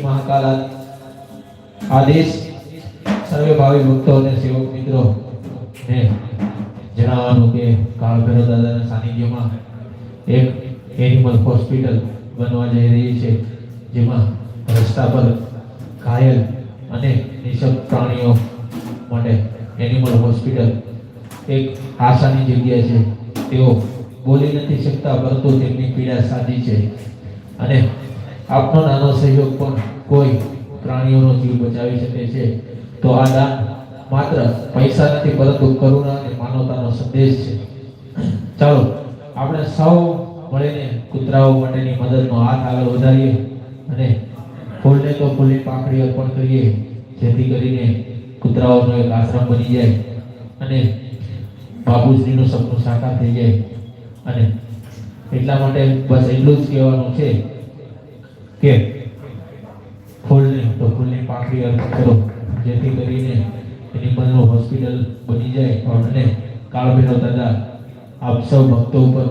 મહાકાલ આદેશ સર્વે ભાવિ ભક્તો અને સેવક મિત્રો ને જણાવવાનું કે કાળ ભૈરવ દાદાના સાનિધ્યમાં એક એનિમલ હોસ્પિટલ બનવા જઈ રહી છે, જેમાં રસ્તા પર ઘાયલ અને નિઃશબ્દ પ્રાણીઓ માટે એનિમલ હોસ્પિટલ એક આશાની જગ્યા છે. તેઓ બોલી નથી શકતા, પરંતુ તેમની પીડા સાચી છે અને આપનો નાનો સહયોગ પણ કોઈ પ્રાણીઓનો જીવ બચાવી શકે છે. તો આ દાન માત્ર પૈસા નથી, પરંતુ કરુણા અને માનવતાનો સંદેશ છે. ચાલો આપણે સૌ મળીને કૂતરાઓ માટેની મદદનો હાથ આગળ વધારીએ અને ફૂલને તો ફૂલની પાંખડી અર્પણ કરીએ, જેથી કરીને કૂતરાઓનો એક આશ્રમ બની જાય અને બાપુશ્રીનું સપનું સાકાર થઈ જાય. અને એટલા માટે બસ એટલું જ કહેવાનું છે કે ફૂલને તો ફૂલની પાંખડી અર્પણ કરો, જેથી કરીને એનિમલનું હોસ્પિટલ બની જાય અને કાળ ભૈરવ દાદા આપ સૌ ભક્તો ઉપર